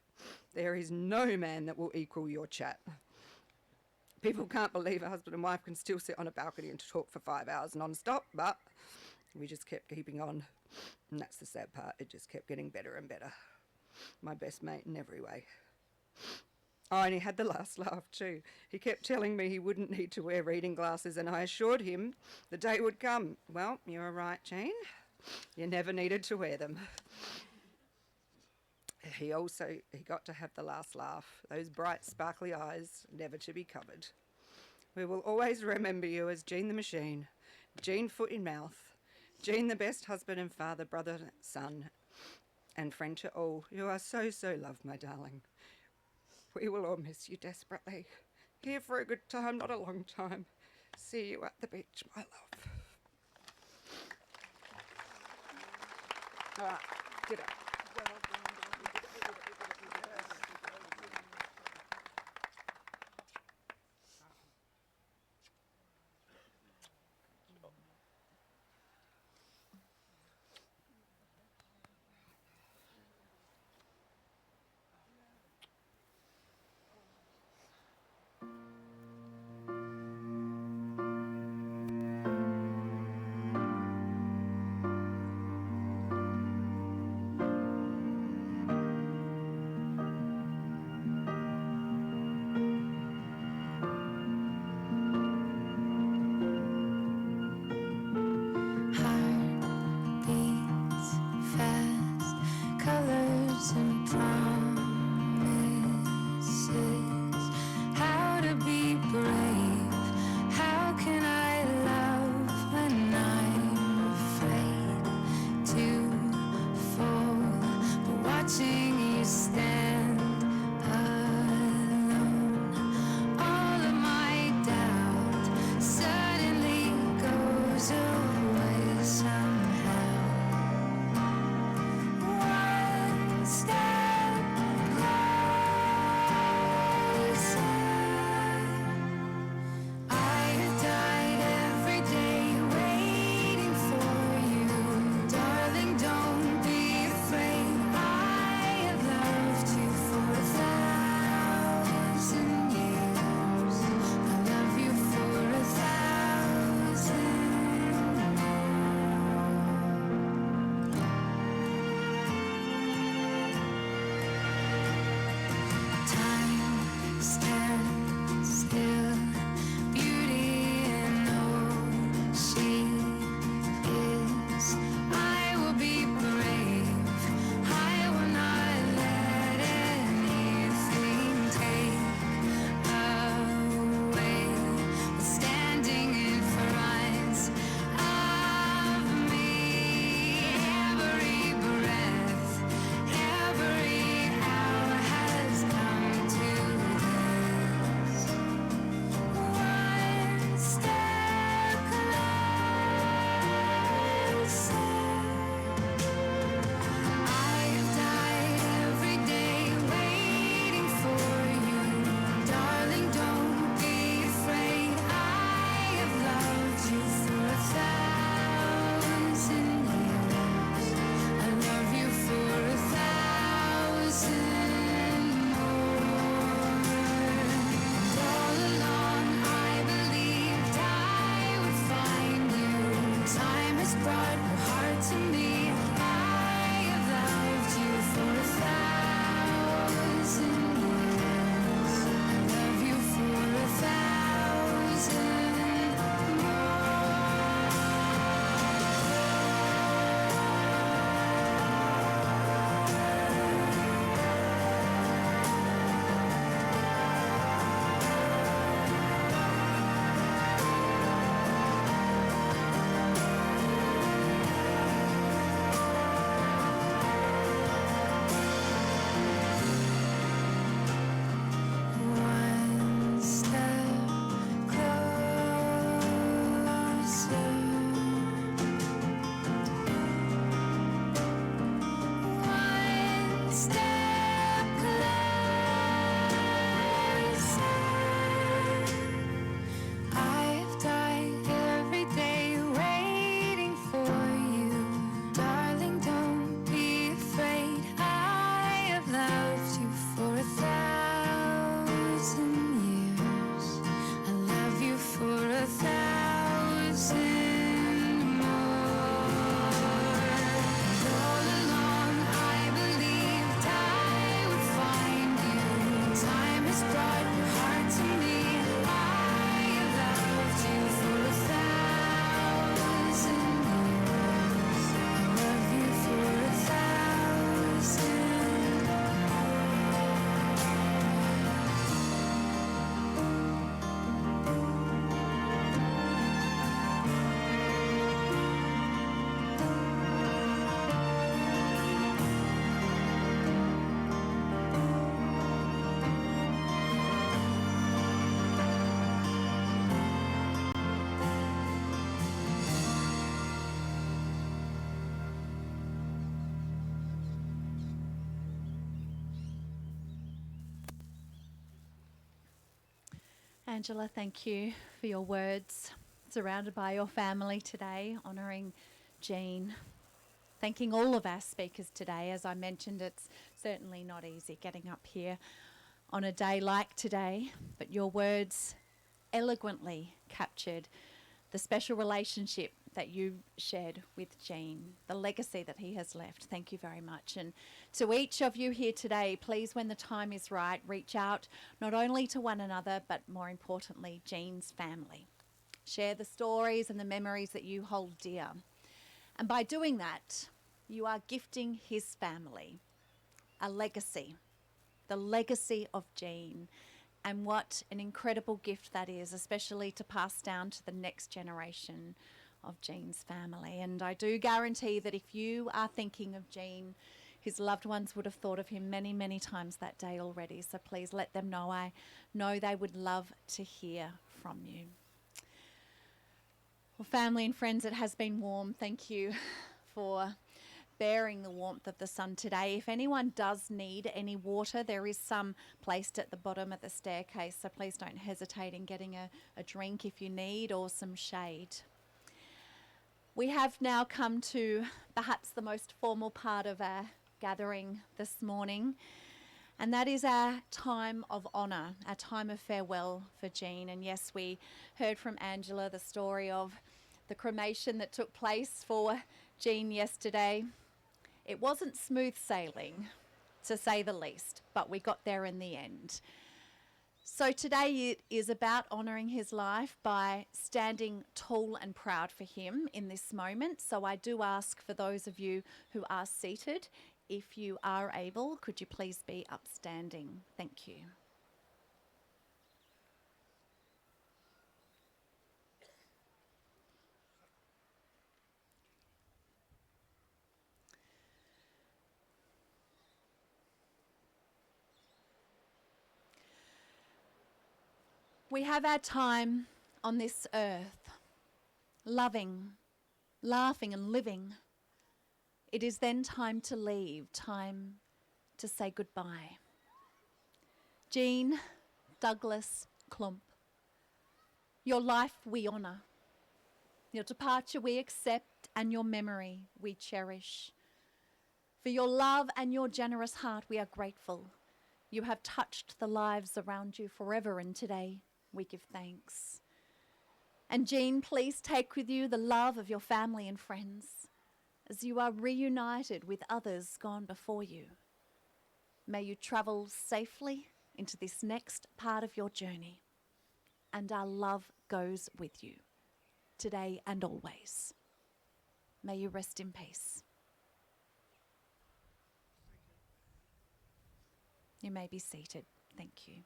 There is no man that will equal your chat. People can't believe a husband and wife can still sit on a balcony and talk for 5 hours non-stop, but we just kept keeping on. And that's the sad part, it just kept getting better and better. My best mate in every way. Oh, and he had the last laugh too. He kept telling me he wouldn't need to wear reading glasses, and I assured him the day would come. Well, you were right, Jean. You never needed to wear them. He got to have the last laugh, those bright, sparkly eyes, never to be covered. We will always remember you as Jean the Machine, Jean foot in mouth, Jean, the best husband and father, brother, son, and friend to all. You are so, so loved, my darling. We will all miss you desperately. Here for a good time, not a long time. See you at the beach, my love. All right, get up. Angela, thank you for your words. Surrounded by your family today, honouring Jean. Thanking all of our speakers today. As I mentioned, it's certainly not easy getting up here on a day like today, but your words eloquently captured the special relationship that you shared with Jean, the legacy that he has left. Thank you very much. And to each of you here today, please, when the time is right, reach out not only to one another, but more importantly, Jean's family. Share the stories and the memories that you hold dear. And by doing that, you are gifting his family a legacy, the legacy of Jean. And what an incredible gift that is, especially to pass down to the next generation of Jean's family. And I do guarantee that if you are thinking of Jean, his loved ones would have thought of him many, many times that day already. So please let them know. I know they would love to hear from you. Well, family and friends, it has been warm. Thank you for bearing the warmth of the sun today. If anyone does need any water, there is some placed at the bottom of the staircase, so please don't hesitate in getting a drink if you need, or some shade. We have now come to perhaps the most formal part of our gathering this morning, and that is our time of honour, our time of farewell for Jean. And yes, we heard from Angela the story of the cremation that took place for Jean yesterday. It wasn't smooth sailing, to say the least, but we got there in the end. So today it is about honouring his life by standing tall and proud for him in this moment. So I do ask for those of you who are seated, if you are able, could you please be upstanding? Thank you. We have our time on this earth, loving, laughing and living. It is then time to leave, time to say goodbye. Jean Douglas Klomp, your life we honour, your departure we accept, and your memory we cherish. For your love and your generous heart we are grateful. You have touched the lives around you forever, and today we give thanks. And Jean, please take with you the love of your family and friends as you are reunited with others gone before you. May you travel safely into this next part of your journey, and our love goes with you today and always. May you rest in peace. You may be seated. Thank you.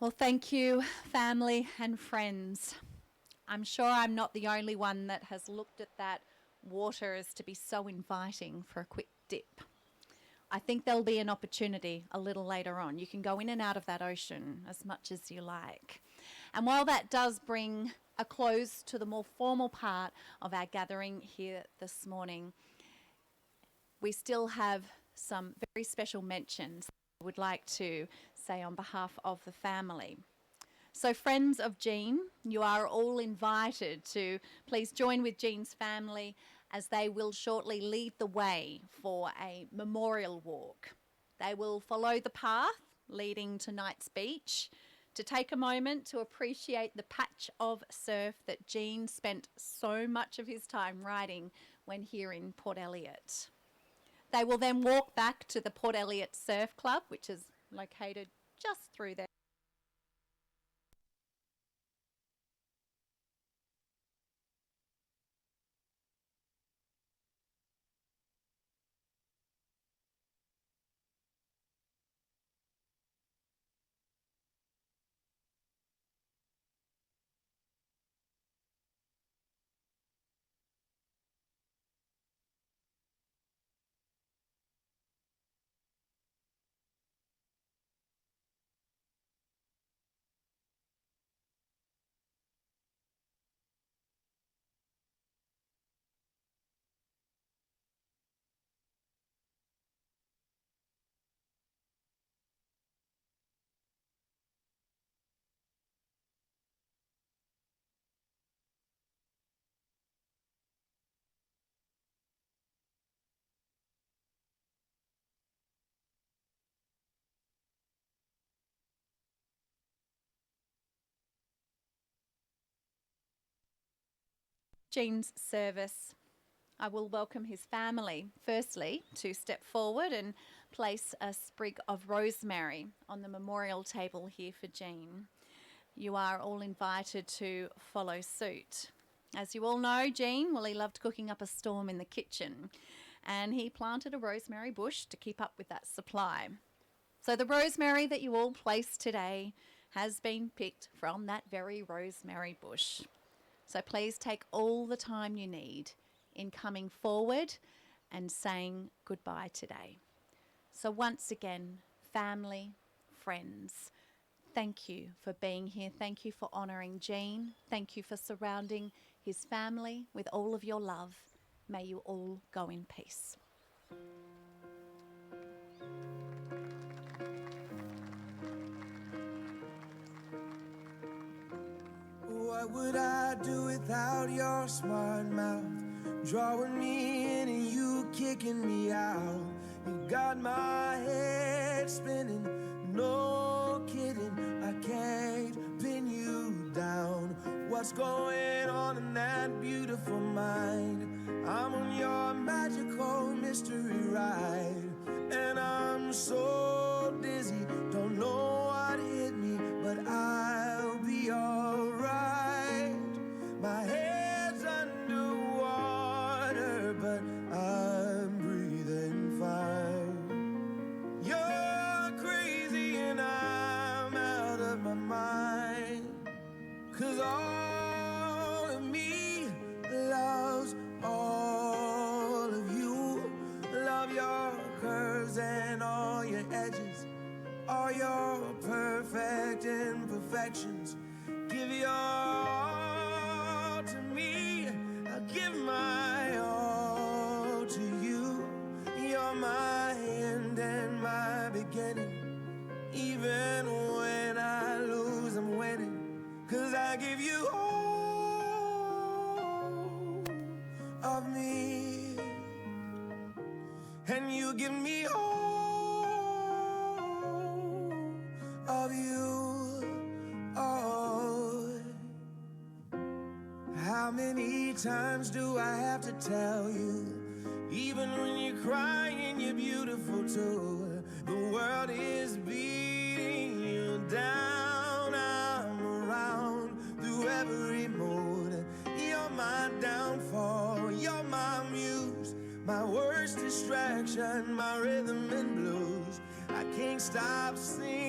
Well, thank you, family and friends. I'm sure I'm not the only one that has looked at that water as to be so inviting for a quick dip. I think there'll be an opportunity a little later on. You can go in and out of that ocean as much as you like. And while that does bring a close to the more formal part of our gathering here this morning, we still have some very special mentions I would like to say on behalf of the family. So friends of Jean, you are all invited to please join with Jean's family as they will shortly lead the way for a memorial walk. They will follow the path leading to Knight's Beach to take a moment to appreciate the patch of surf that Jean spent so much of his time riding when here in Port Elliot. They will then walk back to the Port Elliot Surf Club, which is located just through there. Jean's service, I will welcome his family, firstly, to step forward and place a sprig of rosemary on the memorial table here for Jean. You are all invited to follow suit. As you all know, Jean, well, he loved cooking up a storm in the kitchen, and he planted a rosemary bush to keep up with that supply. So the rosemary that you all place today has been picked from that very rosemary bush. So please take all the time you need in coming forward and saying goodbye today. So once again, family, friends, thank you for being here. Thank you for honouring Jean. Thank you for surrounding his family with all of your love. May you all go in peace. What would I do without your smart mouth? Drawing me in and you kicking me out. You got my head spinning, no kidding. I can't pin you down. What's going on in that beautiful mind? I'm on your magical mystery ride, and I'm so dizzy, don't know what hit me, but I'll be alright. My head's underwater, but I'm breathing fine. You're crazy and I'm out of my mind, 'cause all of me loves all of you. Love your curves and all your edges, all your perfect imperfections. Give your all to me, I'll give my all to you. You're my end and my beginning. Even when I lose, I'm winning, 'cause I give you all of me, and you give me all of you. Oh, how many times do I have to tell you? Even when you're crying, you're beautiful too. The world is beating you down. I'm around through every mood. You're my downfall, you're my muse, my worst distraction, my rhythm and blues. I can't stop singing